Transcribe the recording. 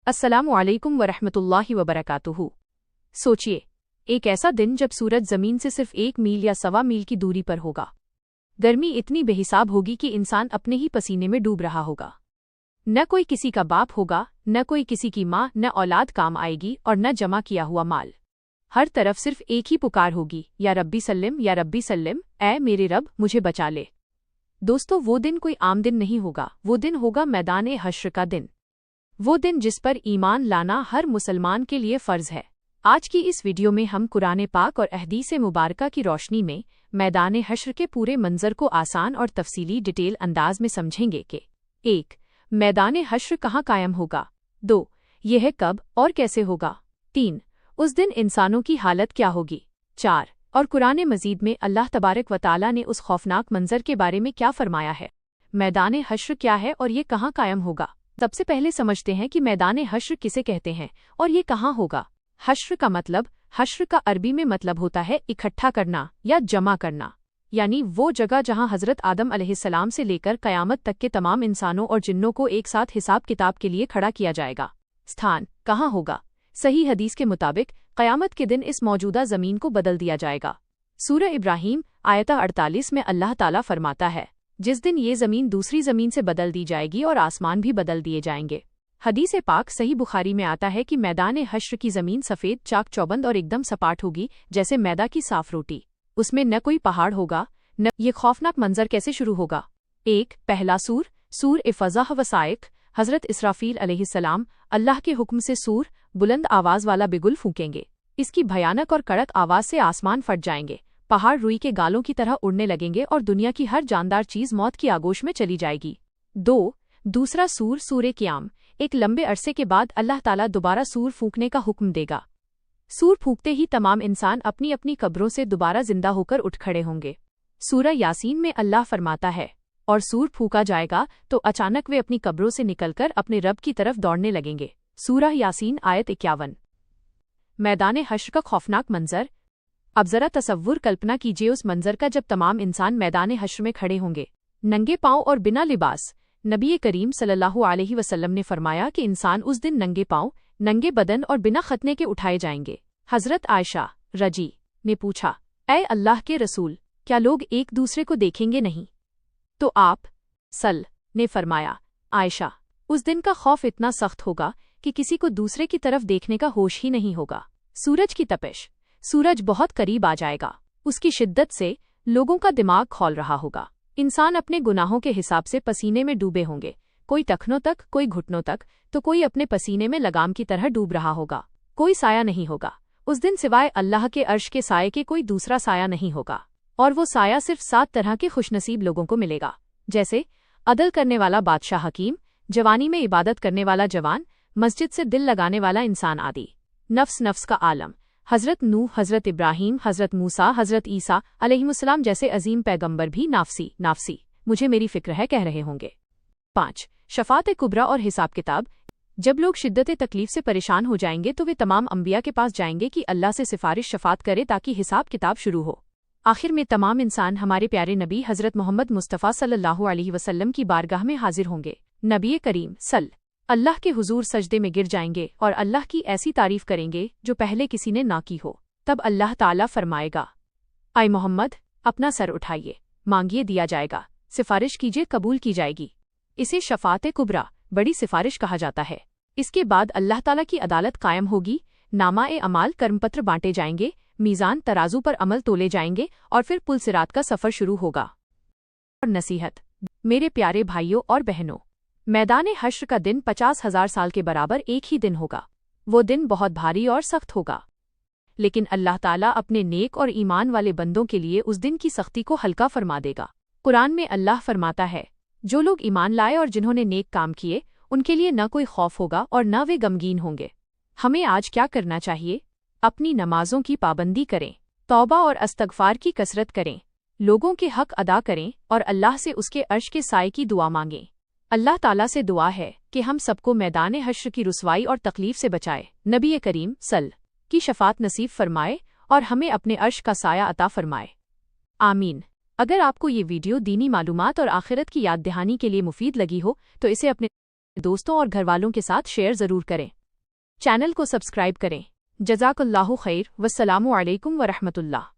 अस्सलामुअलैकुम वरहमतुल्लाहि वबरकातुहू। सोचिए, एक ऐसा दिन जब सूरज जमीन से सिर्फ 1 मील या 1.25 मील की दूरी पर होगा। गर्मी इतनी बेहिसाब होगी कि इंसान अपने ही पसीने में डूब रहा होगा। न कोई किसी का बाप होगा, न कोई किसी की माँ, न औलाद काम आएगी और न जमा किया हुआ माल। हर तरफ सिर्फ एक ही पुकार होगी, या रब्बी सल्लिम, या रब्बी सल्लिम, ऐ मेरे रब मुझे बचा ले। दोस्तों, वो दिन कोई आम दिन नहीं होगा, वो दिन होगा मैदान हश्र का दिन। वो दिन जिस पर ईमान लाना हर मुसलमान के लिए फ़र्ज है। आज की इस वीडियो में हम कुरान पाक और अहदीस मुबारका की रोशनी में मैदान हश्र के पूरे मंजर को आसान और तफसीली डिटेल अंदाज में समझेंगे कि 1. मैदान हश्र कहाँ कायम होगा। 2. यह कब और कैसे होगा। 3. उस दिन इंसानों की हालत क्या होगी। 4. और कुरान मजीद में अल्लाह तबारक व तआला ने उस खौफनाक मंजर के बारे में क्या फरमाया है। मैदान हश्र क्या है और ये कहाँ कायम होगा। सबसे पहले समझते हैं कि मैदान हश्र किसे कहते हैं और ये कहाँ होगा। हश्र का मतलब, हश्र का अरबी में मतलब होता है इकट्ठा करना या जमा करना, यानी वो जगह जहाँ हजरत आदम अलैहिस्सलाम से लेकर कयामत तक के तमाम इंसानों और जिन्नों को एक साथ हिसाब किताब के लिए खड़ा किया जाएगा। स्थान कहाँ होगा। सही हदीस के मुताबिक कयामत के दिन इस मौजूदा जमीन को बदल दिया जाएगा। सूरह इब्राहीम आयत 48 में अल्लाह ताला फरमाता है, जिस दिन ये जमीन दूसरी जमीन से बदल दी जाएगी और आसमान भी बदल दिए जाएंगे। हदीस पाक सही बुखारी में आता है कि मैदान हश्र की जमीन सफ़ेद चाक चौबंद और एकदम सपाट होगी, जैसे मैदा की साफ रोटी। उसमें न कोई पहाड़ होगा, न ये खौफनाक मंजर कैसे शुरू होगा। 1. पहला सूर फ़ज़ा व साइक। हजरत इसराफील अलैहिस्सलाम अल्लाह के हुक्म से सूर बुलंद आवाज वाला बिगुल फूकेंगे। इसकी भयानक और कड़क आवाज से आसमान फट जाएंगे, पहाड़ रुई के गालों की तरह उड़ने लगेंगे और दुनिया की हर जानदार चीज मौत की आगोश में चली जाएगी। 2. दूसरा सूर क़याम। एक लंबे अरसे के बाद अल्लाह ताला दोबारा सूर फूंकने का हुक्म देगा। सूर फूंकते ही तमाम इंसान अपनी अपनी कब्रों से दोबारा जिंदा होकर उठ खड़े होंगे। सूरह यासीन में अल्लाह फरमाता है, और सूर फूंका जाएगा तो अचानक वे अपनी कब्रों से निकलकर अपने रब की तरफ दौड़ने लगेंगे। सूरह यासीन आयत 51। मैदान हश्र का खौफनाक मंजर। अब जरा तसव्वुर कल्पना कीजिए उस मंजर का जब तमाम इंसान मैदान हश्र में खड़े होंगे, नंगे पांव और बिना लिबास। नबी करीम सल्लल्लाहु अलैहि वसल्लम ने फरमाया कि इंसान उस दिन नंगे पांव, नंगे बदन और बिना खतने के उठाए जाएंगे। हजरत आयशा रजी ने पूछा, ऐ अल्लाह के रसूल, क्या लोग एक दूसरे को देखेंगे नहीं। तो आप ने फरमाया, आयशा, उस दिन का खौफ इतना सख्त होगा कि किसी को दूसरे की तरफ देखने का होश ही नहीं होगा। सूरज की तपिश। सूरज बहुत करीब आ जाएगा, उसकी शिद्दत से लोगों का दिमाग खौल रहा होगा। इंसान अपने गुनाहों के हिसाब से पसीने में डूबे होंगे, कोई टखनों तक, कोई घुटनों तक, तो कोई अपने पसीने में लगाम की तरह डूब रहा होगा। कोई साया नहीं होगा उस दिन सिवाय अल्लाह के अर्श के साये के, कोई दूसरा साया नहीं होगा। और वो साया सिर्फ 7 तरह के खुशनसीब लोगों को मिलेगा, जैसे अदल करने वाला बादशाह हकीम, जवानी में इबादत करने वाला जवान, मस्जिद से दिल लगाने वाला इंसान आदि। नफ्स का आलम। हजरत नूह, हजरत इब्राहीम, हजरत मूसा, हजरत ईसा अलैहिस्सलाम जैसे अजीम पैगंबर भी नाफसी मुझे मेरी फिक्र है कह रहे होंगे। 5. शफात कुबरा और हिसाब किताब। जब लोग शिद्दत तकलीफ से परेशान हो जाएंगे तो वे तमाम अंबिया के पास जाएंगे कि अल्लाह से सिफारिश शफात करे ताकि हिसाब किताब शुरू हो। आखिर में तमाम इंसान हमारे प्यारे नबी हजरत मोहम्मद मुस्तफ़ा सल्लल्लाहु अलैहि वसल्लम की बारगाह में हाजिर होंगे। नबी करीम अल्लाह के हुजूर सजदे में गिर जाएंगे और अल्लाह की ऐसी तारीफ करेंगे जो पहले किसी ने ना की हो। तब अल्लाह ताला फरमाएगा, आए मोहम्मद, अपना सर उठाइए, मांगिए दिया जाएगा, सिफारिश कीजिए कबूल की जाएगी। इसे शफात कुबरा, बड़ी सिफारिश कहा जाता है। इसके बाद अल्लाह ताला की अदालत कायम होगी, नामा-ए अमाल कर्मपत्र बांटे जाएंगे, मीज़ान तराजू पर अमल तोले जाएंगे और फिर पुल सिरात का सफ़र शुरू होगा। और नसीहत। मेरे प्यारे भाइयों और बहनों, मैदान हश्र का दिन 50,000 साल के बराबर एक ही दिन होगा। वो दिन बहुत भारी और सख्त होगा, लेकिन अल्लाह ताला अपने नेक और ईमान वाले बंदों के लिए उस दिन की सख्ती को हल्का फरमा देगा। कुरान में अल्लाह फरमाता है, जो लोग ईमान लाए और जिन्होंने नेक काम किए, उनके लिए न कोई खौफ होगा और न वे गमगीन होंगे। हमें आज क्या करना चाहिए। अपनी नमाजों की पाबंदी करें, तौबा और अस्तगफार की कसरत करें, लोगों के हक अदा करें और अल्लाह से उसके अर्श के साए की दुआ मांगें। अल्लाह ताला से दुआ है कि हम सबको मैदान हश्र की रुसवाई और तकलीफ से बचाए, नबी करीम की शफात नसीब फरमाए और हमें अपने अर्श का साया अता फरमाए। आमीन। अगर आपको ये वीडियो दीनी मालूमात और आखिरत की याद दहानी के लिए मुफीद लगी हो तो इसे अपने दोस्तों और घर वालों के साथ शेयर ज़रूर करें। चैनल को सब्सक्राइब करें। जज़ाकल्लाहु खैर। वस्सलामु अलैकुम वरहमतुल्लाह।